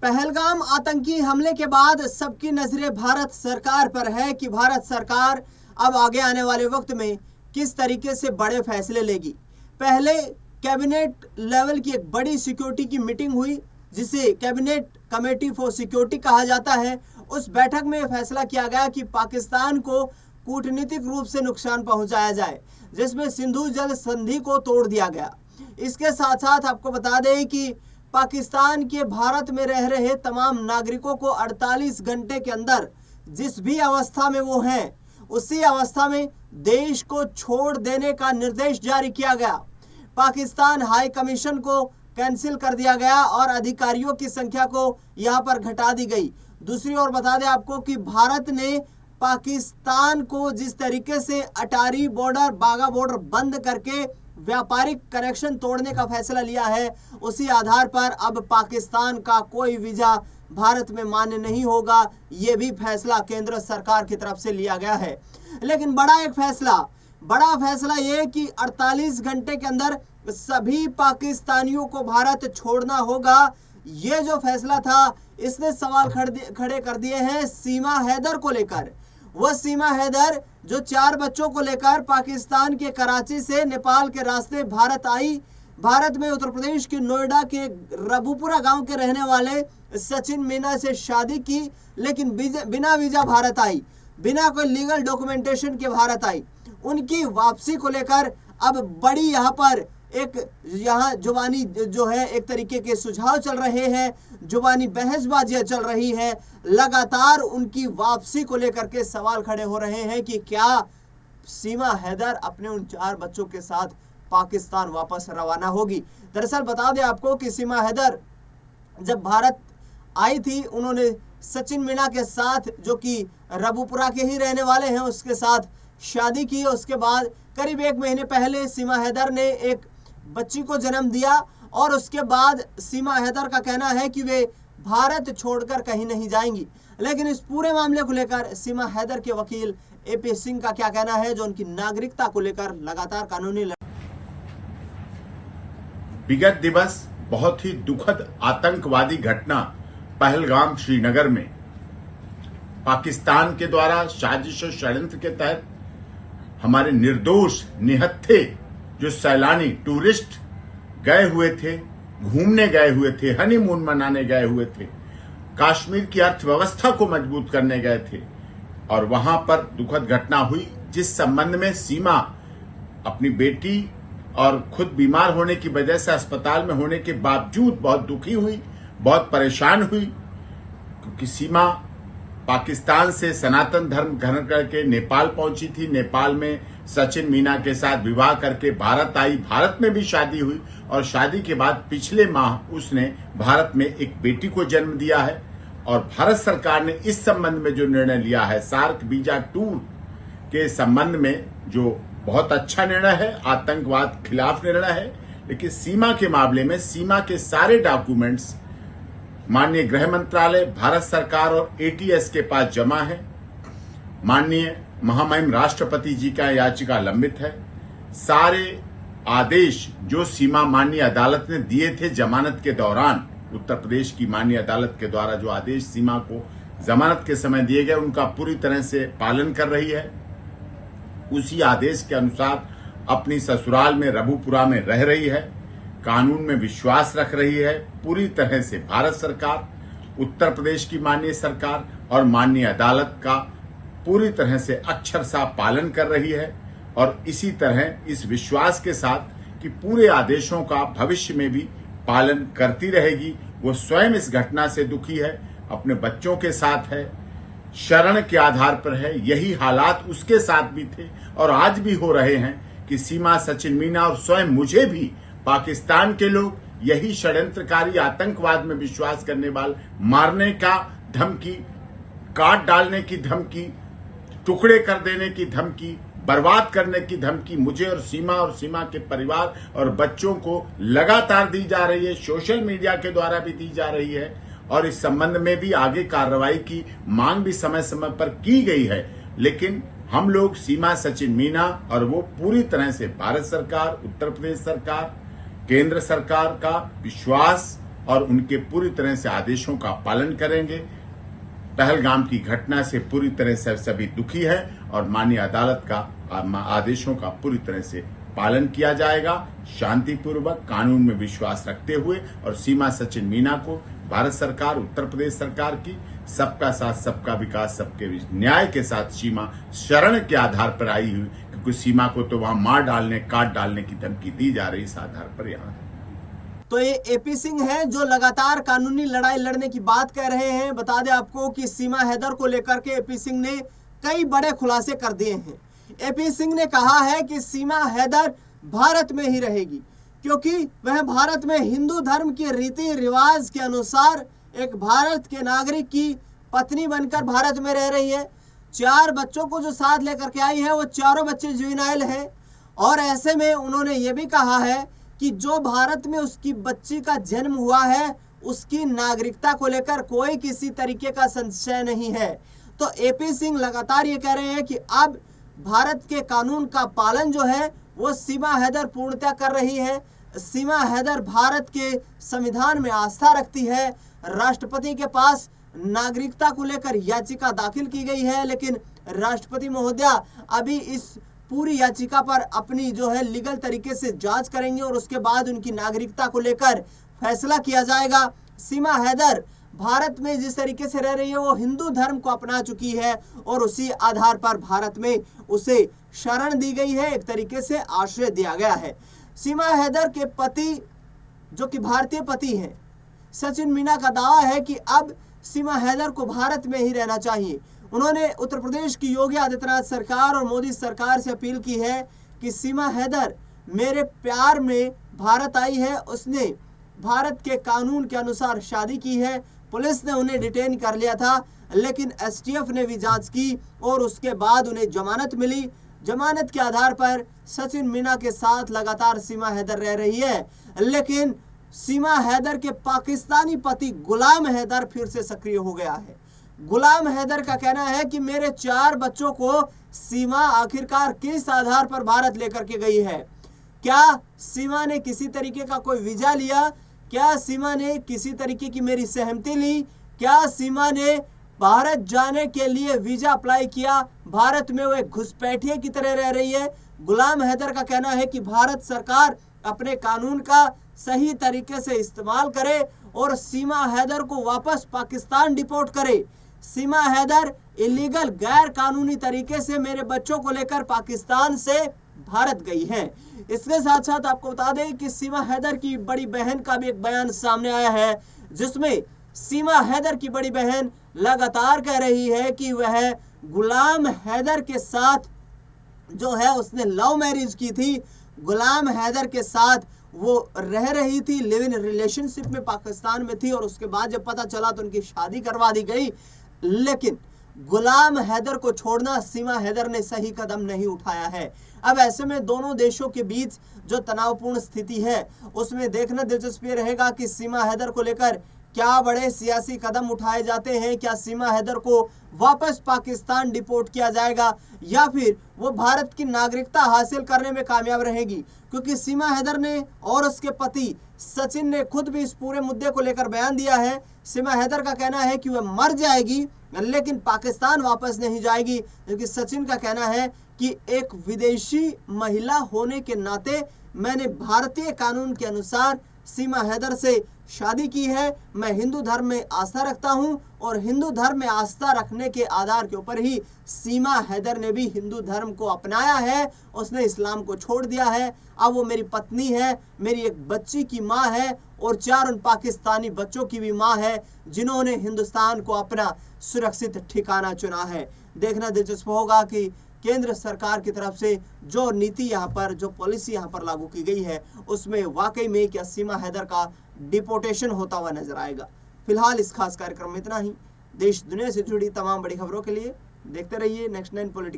पहलगाम आतंकी हमले के बाद सबकी नजरें भारत सरकार पर है कि भारत सरकार अब आगे आने वाले वक्त में किस तरीके से बड़े फैसले लेगी। पहले कैबिनेट लेवल की एक बड़ी सिक्योरिटी की मीटिंग हुई, जिसे कैबिनेट कमेटी फॉर सिक्योरिटी कहा जाता है। उस बैठक में फैसला किया गया कि पाकिस्तान को कूटनीतिक रूप से नुकसान पहुंचाया जाए, जिसमें सिंधु जल संधि को तोड़ दिया गया। इसके साथ साथ आपको बता दें कि पाकिस्तान के भारत में रह रहे तमाम नागरिकों को 48 घंटे के अंदर जिस भी अवस्था में वो हैं, उसी अवस्था में देश को छोड़ देने का निर्देश जारी किया गया। पाकिस्तान हाई कमीशन को कैंसिल कर दिया गया और अधिकारियों की संख्या को यहां पर घटा दी गई। दूसरी ओर बता दें आपको कि भारत ने पाकिस्तान को जिस तरीके से अटारी बॉर्डर, बाघा बॉर्डर बंद करके व्यापारिक कनेक्शन तोड़ने का फैसला लिया है, उसी आधार पर अब पाकिस्तान का कोई वीजा भारत में मान्य नहीं होगा। ये भी फैसला केंद्र सरकार की तरफ से लिया गया है। लेकिन बड़ा फैसला ये कि 48 घंटे के अंदर सभी पाकिस्तानियों को भारत छोड़ना होगा। ये जो फैसला था, इसने सवाल खड़े कर दिए हैं सीमा हैदर को लेकर। वह सीमा हैदर जो 4 बच्चों को लेकर पाकिस्तान के कराची से नेपाल के रास्ते भारत आई। भारत में उत्तर प्रदेश के नोएडा के रबुपुरा गांव के रहने वाले सचिन मीना से शादी की, लेकिन बिना वीजा भारत आई, बिना कोई लीगल डॉक्यूमेंटेशन के भारत आई। उनकी वापसी को लेकर अब बड़ी यहाँ जुबानी जो है एक तरीके के सुझाव चल रहे हैं, जुबानी बहसबाजियां चल रही हैं। लगातार उनकी वापसी को लेकर के सवाल खड़े हो रहे हैं कि क्या सीमा हैदर अपने उन 4 बच्चों के साथ पाकिस्तान वापस रवाना होगी। दरअसल बता दें आपको कि सीमा हैदर जब भारत आई थी, उन्होंने सचिन मीना के साथ, जो कि रबुपुरा के ही रहने वाले हैं, उसके साथ शादी की। उसके बाद करीब 1 महीने पहले सीमा हैदर ने एक बच्ची को जन्म दिया और उसके बाद सीमा हैदर का कहना है कि वे भारत छोड़कर कहीं नहीं जाएंगी। लेकिन इस पूरे मामले को लेकर सीमा हैदर के वकील AP सिंह का क्या कहना है, जो उनकी नागरिकता को लेकर लगातार कानूनी विगत दिवस बहुत ही दुखद आतंकवादी घटना पहलगाम श्रीनगर में पाकिस्तान के द्वारा साजिश और षड्यंत्र के तहत हमारे निर्दोष निहत्थे जो सैलानी टूरिस्ट गए हुए थे, घूमने गए हुए थे, हनीमून मनाने गए हुए थे, कश्मीर की अर्थव्यवस्था को मजबूत करने गए थे, और वहां पर दुखद घटना हुई, जिस संबंध में सीमा अपनी बेटी और खुद बीमार होने की वजह से अस्पताल में होने के बावजूद बहुत दुखी हुई, बहुत परेशान हुई, क्योंकि सीमा पाकिस्तान से सनातन धर्म ग्रहण करके नेपाल पहुंची थी। नेपाल में सचिन मीना के साथ विवाह करके भारत आई, भारत में भी शादी हुई, और शादी के बाद पिछले माह उसने भारत में एक बेटी को जन्म दिया है। और भारत सरकार ने इस संबंध में जो निर्णय लिया है, सार्क वीजा टूर के संबंध में, जो बहुत अच्छा निर्णय है, आतंकवाद खिलाफ निर्णय है। लेकिन सीमा के मामले में सीमा के सारे डॉक्यूमेंट्स माननीय गृह मंत्रालय, भारत सरकार और ATS के पास जमा है। माननीय महामहिम राष्ट्रपति जी का याचिका लंबित है। सारे आदेश जो सीमा माननीय अदालत ने दिए थे जमानत के दौरान, उत्तर प्रदेश की माननीय अदालत के द्वारा जो आदेश सीमा को जमानत के समय दिए गए, उनका पूरी तरह से पालन कर रही है। उसी आदेश के अनुसार अपनी ससुराल में रबुपुरा में रह रही है, कानून में विश्वास रख रही है। पूरी तरह से भारत सरकार, उत्तर प्रदेश की माननीय सरकार और माननीय अदालत का पूरी तरह से अक्षरशः पालन कर रही है। और इसी तरह इस विश्वास के साथ कि पूरे आदेशों का भविष्य में भी पालन करती रहेगी। वो स्वयं इस घटना से दुखी है, अपने बच्चों के साथ है, शरण के आधार पर है। यही हालात उसके साथ भी थे और आज भी हो रहे हैं कि सीमा, सचिन मीना और स्वयं मुझे भी पाकिस्तान के लोग यही षड्यंत्रकारी आतंकवाद में विश्वास करने वाले मारने का धमकी, काट डालने की धमकी, टुकड़े कर देने की धमकी, बर्बाद करने की धमकी मुझे और सीमा के परिवार और बच्चों को लगातार दी जा रही है, सोशल मीडिया के द्वारा भी दी जा रही है। और इस संबंध में भी आगे कार्रवाई की मांग भी समय समय पर की गई है। लेकिन हम लोग सीमा, सचिन मीना और वो पूरी तरह से भारत सरकार, उत्तर प्रदेश सरकार, केंद्र सरकार का विश्वास और उनके पूरी तरह से आदेशों का पालन करेंगे। पहलगाम की घटना से पूरी तरह से सभी दुखी है और माननीय अदालत का आदेशों का पूरी तरह से पालन किया जाएगा, शांतिपूर्वक कानून में विश्वास रखते हुए। और सीमा सचिन मीना को भारत सरकार, उत्तर प्रदेश सरकार की सबका साथ सबका विकास सबके न्याय के साथ सीमा शरण के आधार पर आई हुई, क्योंकि सीमा को तो वहां मार डालने, काट डालने की धमकी दी जा रही, इस आधार पर यहाँ तो ये एपी सिंह हैं जो लगातार कानूनी लड़ाई लड़ने की बात कह रहे हैं। बता दें आपको कि सीमा हैदर को लेकर के एपी सिंह ने कई बड़े खुलासे कर दिए हैं। एपी सिंह ने कहा है कि सीमा हैदर भारत में ही रहेगी, क्योंकि वह भारत में हिंदू धर्म के रीति रिवाज के अनुसार एक भारत के नागरिक की पत्नी बनकर भारत में रह रही है। 4 बच्चों को जो साथ लेकर के आई है वो चारों बच्चे जुवेनाइल हैं। और ऐसे में उन्होंने ये भी कहा है कि जो भारत में उसकी बच्ची का जन्म हुआ है उसकी नागरिकता को लेकर कोई किसी तरीके का संशय नहीं है। तो एपी सिंह लगातार ये कह रहे हैं कि अब भारत के कानून का पालन जो है वो सीमा हैदर पूर्णतः कर रही है। सीमा हैदर भारत के संविधान में आस्था रखती है। राष्ट्रपति के पास नागरिकता को लेकर याचिका दाखिल की गई है, लेकिन राष्ट्रपति महोदया अभी इस पूरी याचिका पर अपनी जो है लीगल तरीके से जांच करेंगे और उसके बाद उनकी नागरिकता को लेकर फैसला किया जाएगा। सीमा हैदर भारत में जिस तरीके से रह रही है वो हिंदू धर्म को अपना चुकी है और उसी आधार पर भारत में उसे शरण दी गई है, एक तरीके से आश्रय दिया गया है। सीमा हैदर के पति जो कि भारतीय पति हैं सचिन मीना का दावा है कि अब सीमा हैदर को भारत में ही रहना चाहिए। उन्होंने उत्तर प्रदेश की योगी आदित्यनाथ सरकार और मोदी सरकार से अपील की है कि सीमा हैदर मेरे प्यार में भारत आई है, उसने भारत के कानून के अनुसार शादी की है। पुलिस ने उन्हें डिटेन कर लिया था, लेकिन एसटीएफ ने भी जांच की और उसके बाद उन्हें जमानत मिली। जमानत के आधार पर सचिन मीना के साथ लगातार सीमा हैदर रह रही है, लेकिन सीमा हैदर के पाकिस्तानी पति गुलाम हैदर फिर से सक्रिय हो गया है। गुलाम हैदर का कहना है कि मेरे 4 बच्चों को सीमा आखिरकार किस आधार पर भारत लेकर के गई है। क्या सीमा ने किसी तरीके का कोई वीजा लिया? क्या सीमा ने किसी तरीके की मेरी सहमति ली? क्या सीमा ने भारत जाने के लिए वीजा अप्लाई किया? भारत में वो एक घुसपैठिए की तरह रह रही है। गुलाम हैदर का कहना है कि भारत सरकार अपने कानून का सही तरीके से इस्तेमाल करे और सीमा हैदर को वापस पाकिस्तान डिपोर्ट करे। सीमा हैदर इलीगल गैर कानूनी तरीके से मेरे बच्चों को लेकर पाकिस्तान से भारत गई है। इसके साथ साथ आपको बता दें कि सीमा हैदर की बड़ी बहन का भी एक बयान सामने आया है, जिसमें सीमा हैदर की बड़ी बहन लगातार कह रही है कि वह गुलाम हैदर के साथ जो है उसने लव मैरिज की थी, गुलाम हैदर के साथ वो रह रही थी, लिव इन रिलेशनशिप में पाकिस्तान में थी और उसके बाद जब पता चला तो उनकी शादी करवा दी गई। लेकिन गुलाम हैदर को छोड़ना सीमा हैदर ने सही कदम नहीं उठाया है। अब ऐसे में दोनों देशों के बीच जो तनावपूर्ण स्थिति है उसमें देखना दिलचस्पी रहेगा कि सीमा हैदर को लेकर क्या बड़े सियासी कदम उठाए जाते हैं। क्या सीमा हैदर को वापस पाकिस्तान डिपोर्ट किया जाएगा या फिर वो भारत की नागरिकता हासिल करने में कामयाब रहेगी? क्योंकि सीमा हैदर ने और उसके पति सचिन ने खुद भी इस पूरे मुद्दे को लेकर बयान दिया है। सीमा हैदर का कहना है कि वह मर जाएगी लेकिन पाकिस्तान वापस नहीं जाएगी, क्योंकि सचिन का कहना है कि एक विदेशी महिला होने के नाते मैंने भारतीय कानून के अनुसार सीमा हैदर से शादी की है। मैं हिंदू धर्म में आस्था रखता हूं और हिंदू धर्म में आस्था रखने के आधार के ऊपर ही सीमा हैदर ने भी हिंदू धर्म को अपनाया है, उसने इस्लाम को छोड़ दिया है। अब वो मेरी पत्नी है, मेरी एक बच्ची की माँ है और 4 उन पाकिस्तानी बच्चों की भी माँ है जिन्होंने हिंदुस्तान को अपना सुरक्षित ठिकाना चुना है। देखना दिलचस्प होगा कि केंद्र सरकार की तरफ से जो नीति यहाँ पर, जो पॉलिसी यहाँ पर लागू की गई है उसमें वाकई में क्या सीमा हैदर का डिपोर्टेशन होता हुआ नजर आएगा। फिलहाल इस खास कार्यक्रम में इतना ही। देश दुनिया से जुड़ी तमाम बड़ी खबरों के लिए देखते रहिए नेक्स्ट 9 पॉलिटिक्स।